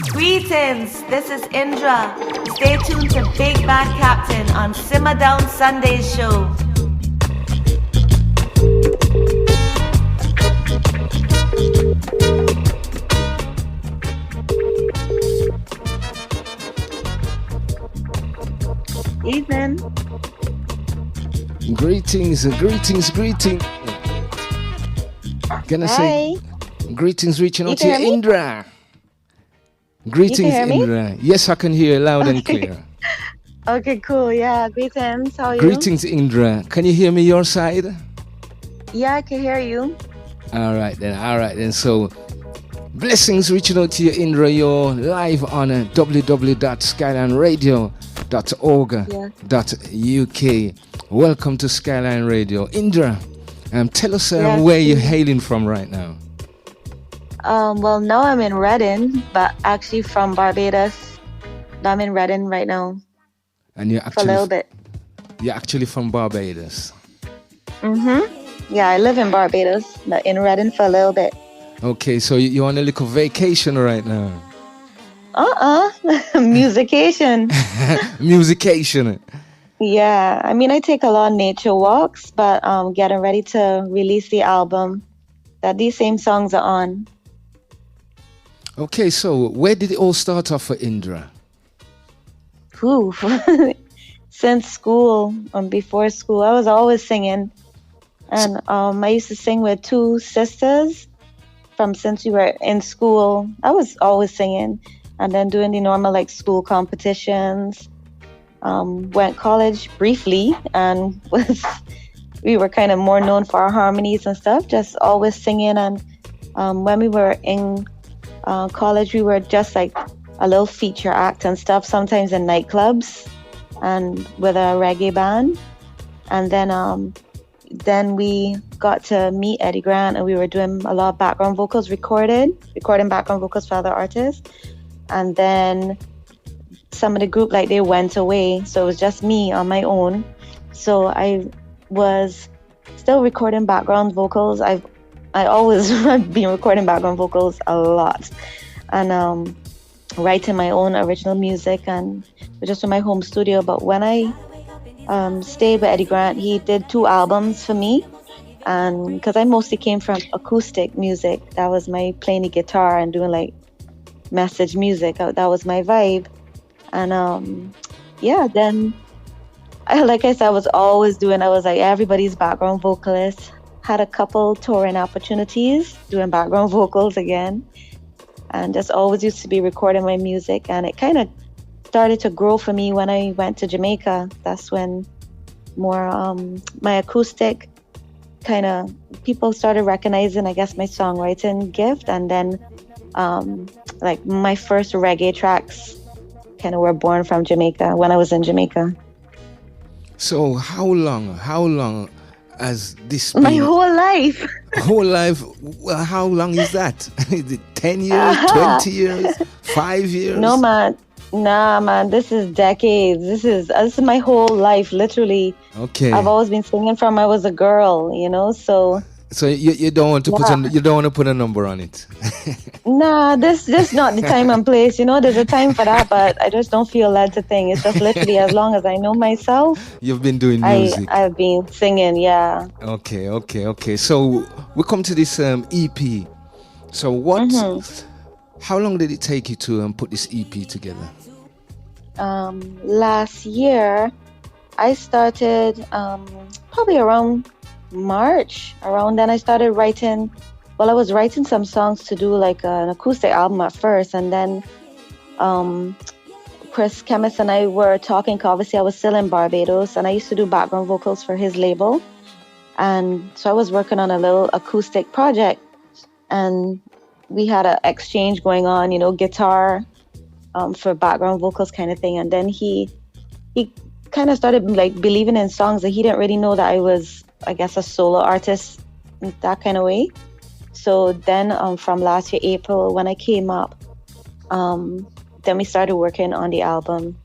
Greetings, this is Indra. Stay tuned to Big Bad Captain on Simmer Down Sundays show. Evening. Greetings. Gonna say greetings reaching out to you, Indra. Greetings, Indra. Yes, I can hear you loud and clear. Okay, cool. Yeah, greetings. How are you? Greetings, Indra. Can you hear me your side? Yeah, I can hear you. All right then. So, blessings reaching out to you, Indra. You're live on www.skylineradio.org.uk. Welcome to Skyline Radio. Indra, tell us where you're hailing from right now. Well, now I'm in Redding, but actually from Barbados. I'm in Redding right now. And you're actually for a little bit. You're actually from Barbados. Yeah, I live in Barbados, but in Redding for a little bit. Okay, so you're on a little vacation right now. Musician. Musician. Yeah, I mean, I take a lot of nature walks, but getting ready to release the album that these same songs are on. Okay, so where did it all start off for Indra? Since school, before school, I was always singing. And I used to sing with two sisters since we were in school. I was always singing and then doing the normal like school competitions. Went college briefly and we were kind of more known for our harmonies and stuff, just always singing. And when we were in college, we were just like a little feature act and stuff, sometimes in nightclubs and with a reggae band. And then we got to meet Eddie Grant, and we were doing a lot of background vocals, recording background vocals for other artists. And then some of the group, like, they went away, so it was just me on my own. So I was still recording background vocals. I always been recording background vocals a lot, and writing my own original music, and just in my home studio. But when I stayed with Eddie Grant, he did 2 albums for me, and because I mostly came from acoustic music, that was my playing the guitar and doing like message music. That was my vibe. And then like I said, I was like everybody's background vocalist. Had a couple touring opportunities doing background vocals again, and just always used to be recording my music. And it kind of started to grow for me when I went to Jamaica. That's when more my acoustic kind of people started recognizing, I guess, my songwriting gift. And then like my first reggae tracks kind of were born from Jamaica when I was in Jamaica. So how long has this been? My whole life. Well, how long is that? Is it 10 years, 20 years, 5 years? No, man. Nah, man, this is decades. This is my whole life, literally. Okay. I've always been singing from I was a girl, so you don't want to put a number on it. Nah, this not the time and place. There's a time for that, but I just don't feel led to think. It's just literally as long as I know myself. You've been doing music. I've been singing, yeah. Okay. So we come to this EP. So what? How long did it take you to put this EP together? Last year, I started probably around March. Around then I started writing. Well, I was writing some songs to do like an acoustic album at first, and then Chris Chemist and I were talking. Obviously, I was still in Barbados, and I used to do background vocals for his label, and so I was working on a little acoustic project, and we had an exchange going on, guitar for background vocals kind of thing. And then he kind of started like believing in songs that he didn't really know that I was, I guess, a solo artist in that kind of way. So then from last year, April, when I came up, then we started working on the album.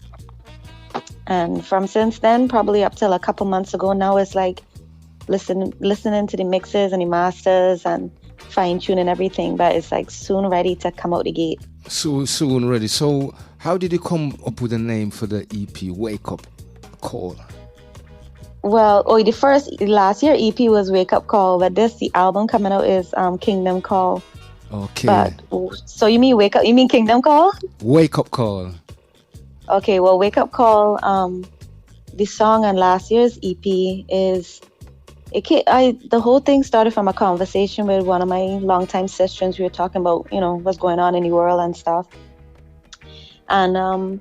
And from since then, probably up till a couple months ago now, it's like listening to the mixes and the masters and fine tuning everything, but it's like soon ready to come out the gate. So soon ready. So how did you come up with a name for the EP? Wake Up Call. Well, the last year EP was Wake Up Call, but the album coming out is Kingdom Call. Okay. But so you mean Wake Up? You mean Kingdom Call? Wake Up Call. Okay, well, Wake Up Call. The song on last year's EP is the whole thing started from a conversation with one of my longtime sisters. We were talking about what's going on in the world and stuff, and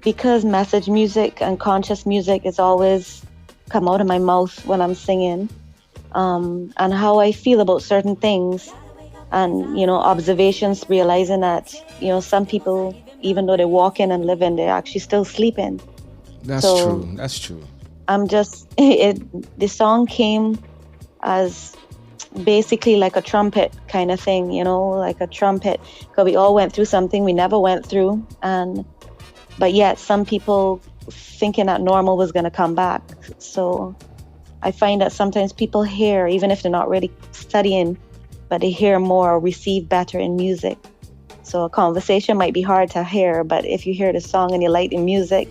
because message music and conscious music is always come out of my mouth when I'm singing, and how I feel about certain things, and observations, realizing that some people, even though they're walking and living, they're actually still sleeping. That's true. I'm just the song came as basically like a trumpet kind of thing, like a trumpet, because we all went through something we never went through, but yet some people thinking that normal was going to come back. So I find that sometimes people hear, even if they're not really studying, but they hear more or receive better in music. So a conversation might be hard to hear, but if you hear the song and you like the music,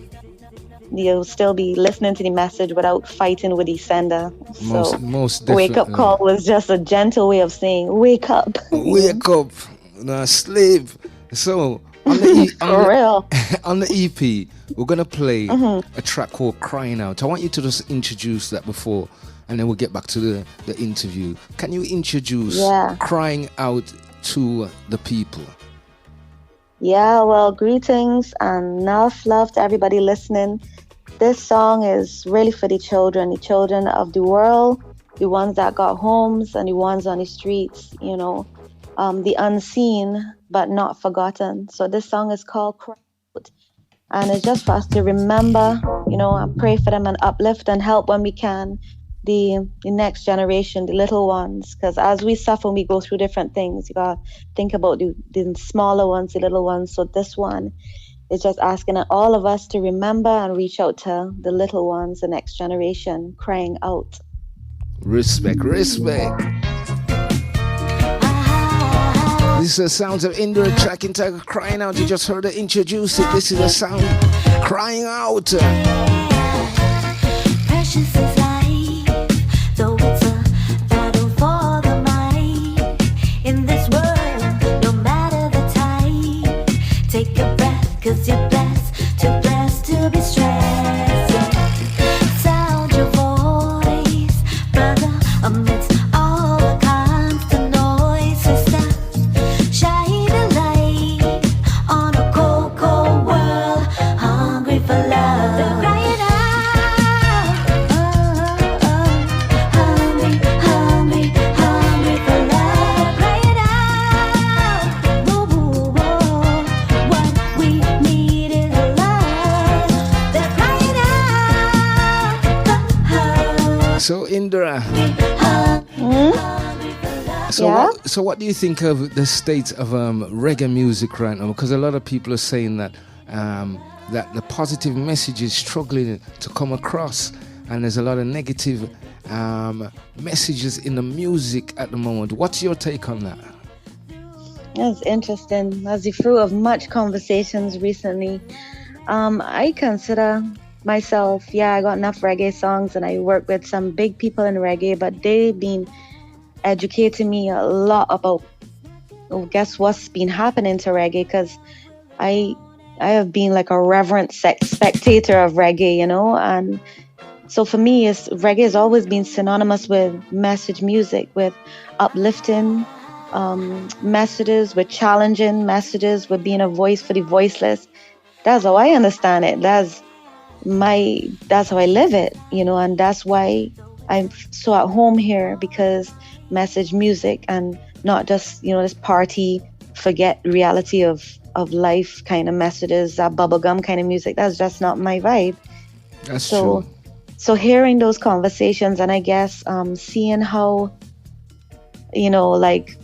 you'll still be listening to the message without fighting with the sender. Most Wake Up Call was just a gentle way of saying, wake up. Wake up, no, sleep. So on the EP, we're going to play a track called Crying Out. I want you to just introduce that before, and then we'll get back to the interview. Can you introduce Crying Out to the people? Yeah, well, greetings and enough love to everybody listening. This song is really for the children of the world, the ones that got homes and the ones on the streets, the unseen but not forgotten. So this song is called Cry Out, and it's just for us to remember, and pray for them and uplift and help when we can the next generation, the little ones, because as we suffer, we go through different things. You gotta think about the smaller ones, the little ones. So this one is just asking all of us to remember and reach out to the little ones, the next generation, crying out. Respect. This is the sounds of INDRA track entitled Crying Out. You just heard her introduce it. This is the sound Crying Out. Precious is life, though it's a battle for the mind. In this world, no matter the time, take a breath, 'cause you're blessed, too blessed to be stressed. Yeah. Sound your voice, brother, amidst all the constant noise. Sister, shine a light on a cold, cold world, hungry for love. They're crying out, hungry, hungry, hungry for love. Crying out, what we need is love. They're crying out, So INDRA, so what do you think of the state of reggae music right now? Because a lot of people are saying that that the positive message is struggling to come across, and there's a lot of negative messages in the music at the moment. What's your take on that? That's interesting. As the fruit of much conversations recently, I consider myself, I got enough reggae songs and I work with some big people in reggae, but they've been educating me a lot about, guess what's been happening to reggae, because I have been like a reverent spectator of reggae, and so for me, reggae has always been synonymous with message music, with uplifting messages, with challenging messages, with being a voice for the voiceless. That's how I understand it. That's how I live it, and that's why I'm so at home here, because message music and not just, this party, forget reality of life kind of messages, that bubblegum kind of music. That's just not my vibe. That's true. So hearing those conversations, and I guess seeing how, like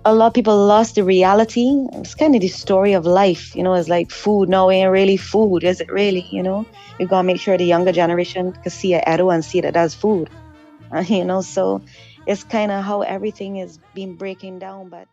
a lot of people lost the reality. It's kind of the story of life, it's like food. No, it ain't really food, is it really? You gotta make sure the younger generation can see an arrow and see that that's food. So it's kind of how everything is being breaking down. But